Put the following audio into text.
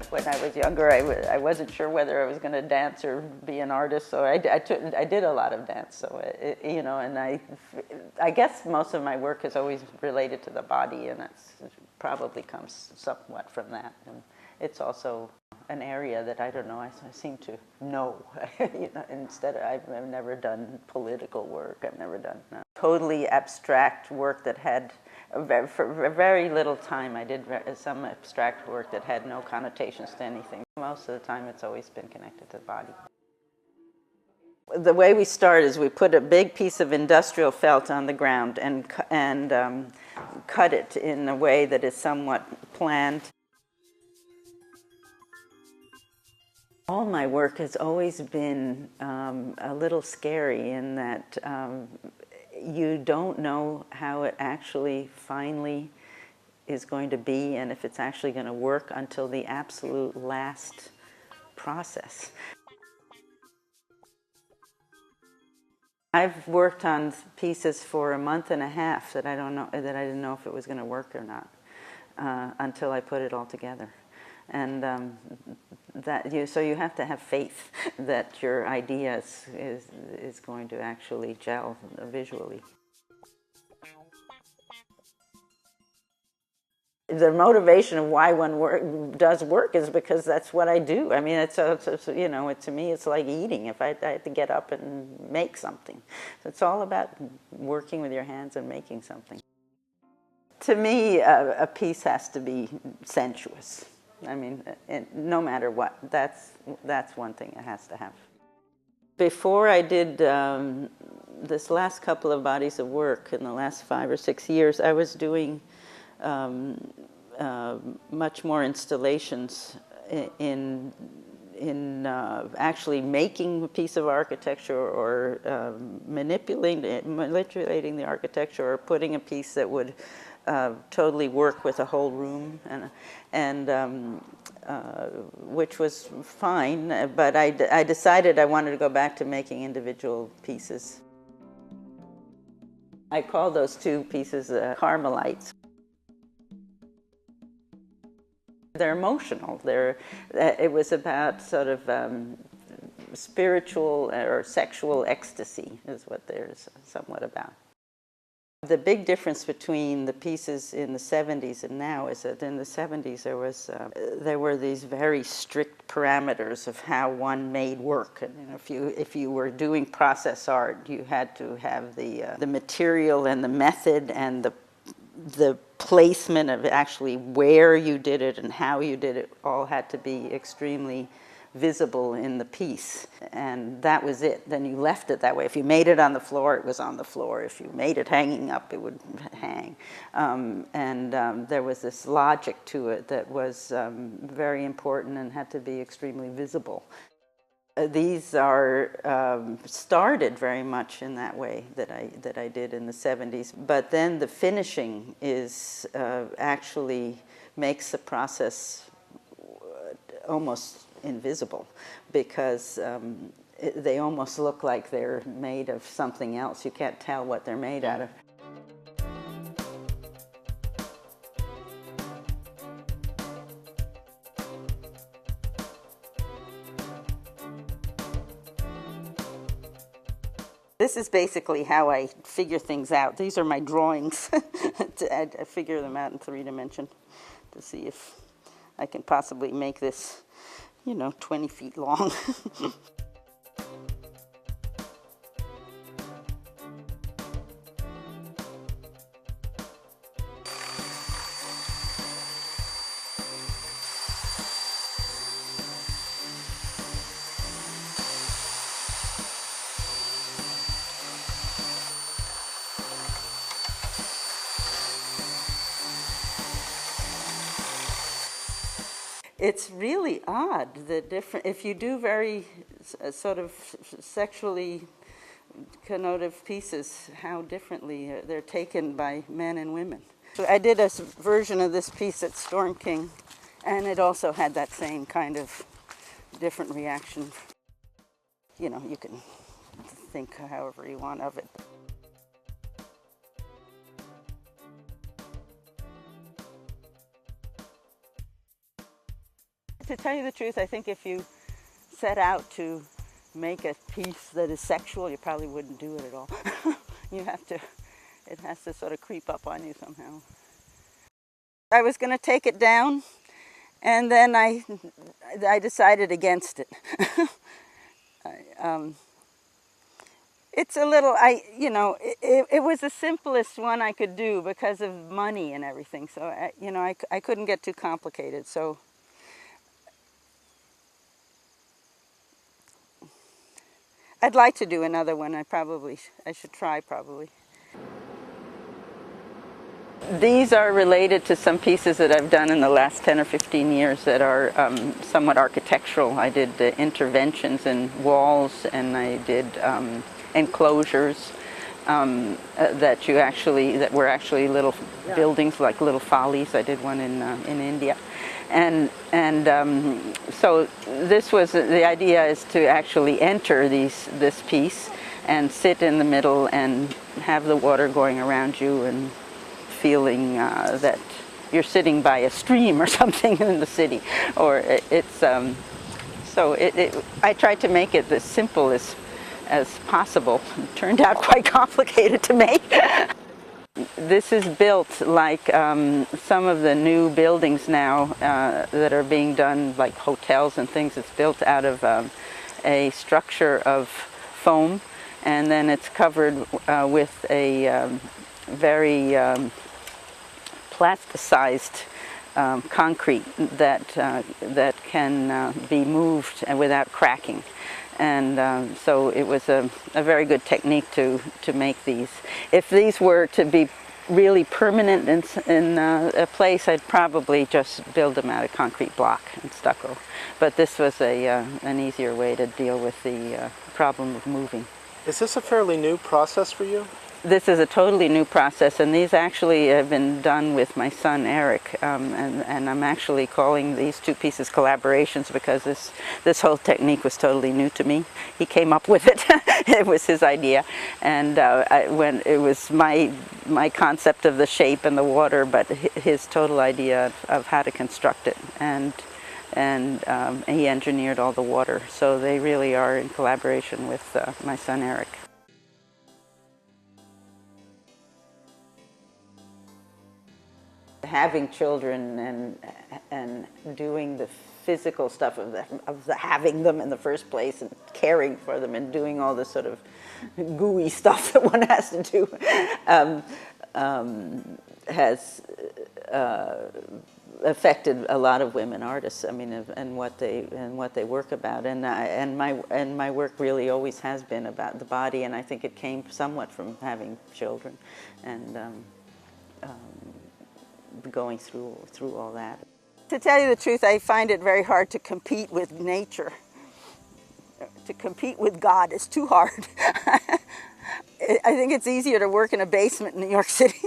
When I was younger, I wasn't sure whether I was going to dance or be an artist, so I did a lot of dance. So, you know, and I guess most of my work is always related to the body, and that's probably comes somewhat from that. And it's also an area that I don't know, I seem to know. You know, I've never done political work. I've never done totally abstract work that had, for a very little time, I did some abstract work that had no connotations to anything. Most of the time, it's always been connected to the body. The way we start is we put a big piece of industrial felt on the ground and cut it in a way that is somewhat planned. All my work has always been a little scary in that you don't know how it actually finally is going to be and if it's actually going to work until the absolute last process. I've worked on pieces for a month and a half that I didn't know if it was going to work or not until I put it all together. And so you have to have faith that your idea is going to actually gel visually. The motivation of why one does work is because that's what I do. I mean, it's you know, to me, it's like eating. If I had to get up and make something, so it's all about working with your hands and making something. To me, a piece has to be sensuous. I mean, no matter what, that's one thing it has to have. Before I did this last couple of bodies of work in the last 5 or 6 years, I was doing much more installations in actually making a piece of architecture or manipulating the architecture or putting a piece that would totally work with a whole room, and which was fine, but I decided I wanted to go back to making individual pieces. I call those two pieces Carmelites. They're emotional. It was about sort of spiritual or sexual ecstasy is what they're somewhat about. The big difference between the pieces in the 70s and now is that in the 70s there were these very strict parameters of how one made work. And, you know, if you were doing process art, you had to have the material and the method and the placement of actually where you did it and how you did it all had to be extremely visible in the piece, and that was it. Then you left it that way. If you made it on the floor, it was on the floor. If you made it hanging up, it would hang. There was this logic to it that was very important and had to be extremely visible. These are started very much in that way that I did in the 70s, but then the finishing is actually makes the process almost invisible, because they almost look like they're made of something else. You can't tell what they're made out of. This is basically how I figure things out. These are my drawings. I figure them out in 3 dimensions to see if I can possibly make this, you know, 20 feet long. It's really odd, if you do very sort of sexually connotative pieces, how differently they're taken by men and women. So I did a version of this piece at Storm King, and it also had that same kind of different reaction. You know, you can think however you want of it. To tell you the truth, I think if you set out to make a piece that is sexual, you probably wouldn't do it at all. You have to, it has to sort of creep up on you somehow. I was going to take it down, and then I decided against it. It's a little, it was the simplest one I could do because of money and everything. So, I couldn't get too complicated. So, I'd like to do another one. I should try probably. These are related to some pieces that I've done in the last 10 or 15 years that are somewhat architectural. I did interventions in walls, and I did enclosures that were actually little buildings, like little follies. I did one in India, and so the idea is to actually enter this piece and sit in the middle and have the water going around you and feeling that you're sitting by a stream or something in the city, or I tried to make it as simple as possible. It turned out quite complicated to make. This is built like some of the new buildings now that are being done, like hotels and things. It's built out of a structure of foam, and then it's covered with a very plasticized concrete that can be moved without cracking. And so it was a very good technique to make these. If these were to be really permanent in a place, I'd probably just build them out of concrete block and stucco. But this was an easier way to deal with the problem of moving. Is this a fairly new process for you? This is a totally new process, and these actually have been done with my son Eric, and I'm actually calling these two pieces collaborations because this whole technique was totally new to me. He came up with it. It was his idea, and when it was my concept of the shape and the water, but his total idea of how to construct it, and he engineered all the water. So they really are in collaboration with my son Eric. Having children and doing the physical stuff of the having them in the first place and caring for them and doing all this sort of gooey stuff that one has to do has affected a lot of women artists. I mean, and what they work about, and my work really always has been about the body, and I think it came somewhat from having children and going through all that. To tell you the truth, I find it very hard to compete with nature. To compete with God is too hard. I think it's easier to work in a basement in New York City.